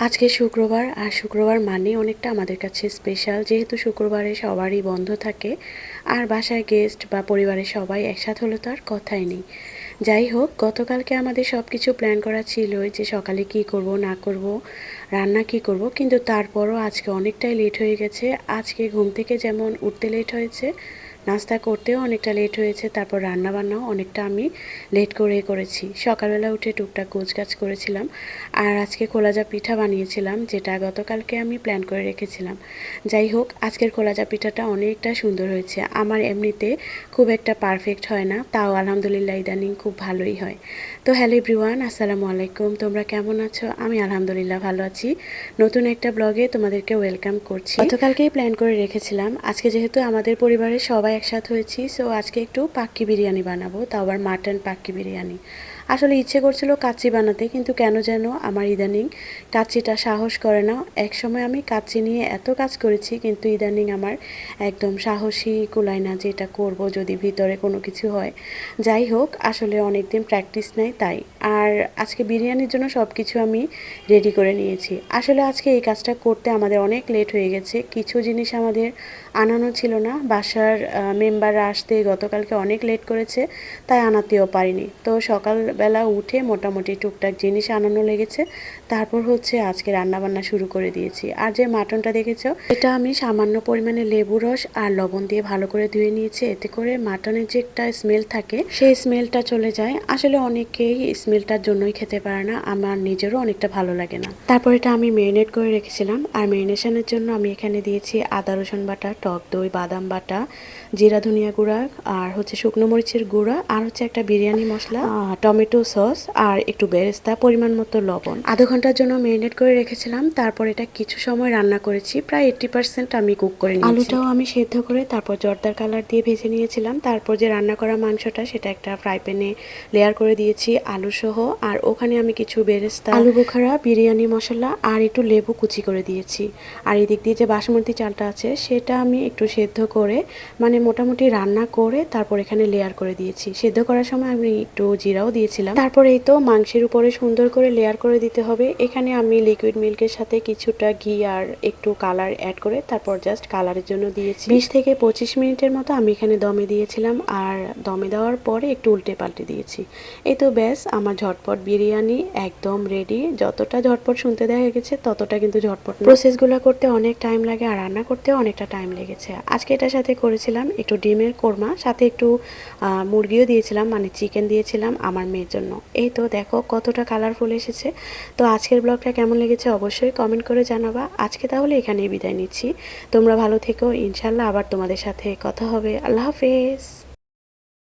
আজকে শুক্রবার আর শুক্রবার মানে অনেকটা আমাদের কাছে স্পেশাল, যেহেতু শুক্রবারে সবারই বন্ধ থাকে আর বাসায় গেস্ট বা পরিবারের সবাই একসাথে হলে তো আর কথাই নেই। যাই হোক, গতকালকে আমাদের সব কিছু প্ল্যান করা ছিলই যে সকালে কি করব না করব, রান্না কি করব, কিন্তু তারপরও আজকে অনেকটাই লেট হয়ে গেছে। আজকে ঘুম থেকে যেমন উঠতে লেট হয়েছে, নাস্তা করতেও অনেকটা লেট হয়েছে, তারপর রান্না বান্নাও অনেকটা আমি লেট করে করেছি। সকালবেলা উঠে টুকটাক গোছগাছ করেছিলাম আর আজকে খোলাজা পিঠা বানিয়েছিলাম, যেটা গতকালকে আমি প্ল্যান করে রেখেছিলাম। যাই হোক, আজকের খোলাজা পিঠাটা অনেকটা সুন্দর হয়েছে। আমার এমনিতে খুব একটা পারফেক্ট হয় না, তাও আলহামদুলিল্লাহ ইদানিং খুব ভালোই হয়। তো হ্যালো এভরিওয়ান, আসসালামু আলাইকুম। তোমরা কেমন আছো? আমি আলহামদুলিল্লাহ ভালো আছি। নতুন একটা ব্লগে তোমাদেরকে ওয়েলকাম করছি। গতকালকেই প্ল্যান করে রেখেছিলাম আজকে যেহেতু আমাদের পরিবারের সবাই একসাথে হয়েছি, সো আজকে একটু পাক্কি বিরিয়ানি বানাবো, তাও আবার মাটন পাক্কি বিরিয়ানি। আসলে ইচ্ছে করছিল কাচ্চি বানাতে, কিন্তু কেন যেন আমার ইদানিং কাচ্চিটা সাহস করে না। এক সময় আমি কাচ্চি নিয়ে এত কাজ করেছি, কিন্তু ইদানিং আমার একদম সাহসী কুলায় না যে এটা করবো যদি ভিতরে কোনো কিছু হয়। যাই হোক, আসলে অনেক দিন প্র্যাকটিস নেই তাই। আর আজকে বিরিয়ানির জন্য সব কিছু আমি রেডি করে নিয়েছি। আসলে আজকে এই কাজটা করতে আমাদের অনেক লেট হয়ে গেছে। কিছু জিনিস আমাদের আনানো ছিল না, বাসার মেম্বাররা আসতে গতকালকে অনেক লেট করেছে, তাই আনাতেও পারিনি। তো সকালবেলা উঠে মোটামুটি টুকটাক জিনিস আনানো লেগেছে, তারপর হচ্ছে আজকে রান্নাবান্না শুরু করে দিয়েছি। আর যে মাটনটা দেখেছো, এটা আমি সামান্য পরিমাণে লেবু রস আর লবণ দিয়ে ভালো করে ধুয়ে নিয়েছি, এতে করে মাটনের যে একটা স্মেল থাকে সেই স্মেলটা চলে যায়। আসলে অনেকেই স্মেলটার জন্যই খেতে পারে না, আমার নিজেরও অনেকটা ভালো লাগে না। তারপর এটা আমি ম্যারিনেট করে রেখেছিলাম, আর ম্যারিনেশনের জন্য আমি এখানে দিয়েছি আদা রসুন বাটা, টক দই, বাদাম বাটা, জিরা ধনিয়া গুঁড়া, আর হচ্ছে শুকনো মরিচের গুঁড়া, আর হচ্ছে একটা বিরিয়ানি মশলা, টমেটো সস, আর একটু বেরেস্তা, পরিমাণ মতো লবণ। আধা ঘন্টার জন্য ম্যারিনেট করে রেখেছিলাম। তারপর এটা কিছু সময় রান্না করেছি, প্রায় 80% আমি কুক করে নিয়েছি। আলুটাও আমি সেদ্ধ করে তারপর জর্দার কালার দিয়ে ভেজে নিয়েছিলাম। তারপর যে রান্না করা মাংসটা সেটা একটা ফ্রাই প্যানে লেয়ার করে দিয়েছি আলু সহ, আর ওখানে আমি কিছু বেরেস্তা, আলু বোখারা, বিরিয়ানি মশলা আর একটু লেবু কুচি করে দিয়েছি। আর এদিক দিয়ে যে বাসমতি চালটা আছে সেটা আমি একটু সেদ্ধ করে মানে মোটামুটি রান্না করে তারপর এখানে লেয়ার করে দিয়েছি। সেদ্ধ করার সময় আমি একটু জিরাও দিয়েছিলাম। তারপর এই তো মাংসের উপরে সুন্দর করে লেয়ার করে দিতে হবে। এখানে আমি লিকুইড মিল্কের সাথে কিছুটা ঘি আর একটু কালার অ্যাড করে তারপর জাস্ট কালারের জন্য দিয়েছি। 20 থেকে 25 মিনিটের মতো আমি এখানে দমে দিয়েছিলাম, আর দমে দেওয়ার পরে একটু উল্টে পাল্টে দিয়েছি। এই তো ব্যাস, আমার ঝটপট বিরিয়ানি একদম রেডি। যতটা ঝটপট শুনতে দেখা গেছে ততটা কিন্তু ঝটপট না। প্রসেসগুলো করতে অনেক টাইম লাগে আর রান্না করতেও অনেকটা টাইম লেগেছে। আজকে এটার সাথে করেছিলাম একটু ডিমের কোরমা, সাথে একটু মুরগিও দিয়েছিলাম, মানে চিকেন দিয়েছিলাম আমার মেয়ের জন্য। এই তো দেখো কতটা কালারফুল এসেছে। তো আজকের ব্লগটা কেমন লেগেছে অবশ্যই কমেন্ট করে জানাবা। আজকে তাহলে এখানেই বিদায় নিচ্ছি। তোমরা ভালো থেকো, ইনশাল্লাহ আবার তোমাদের সাথে কথা হবে। আল্লাহ হাফেজ।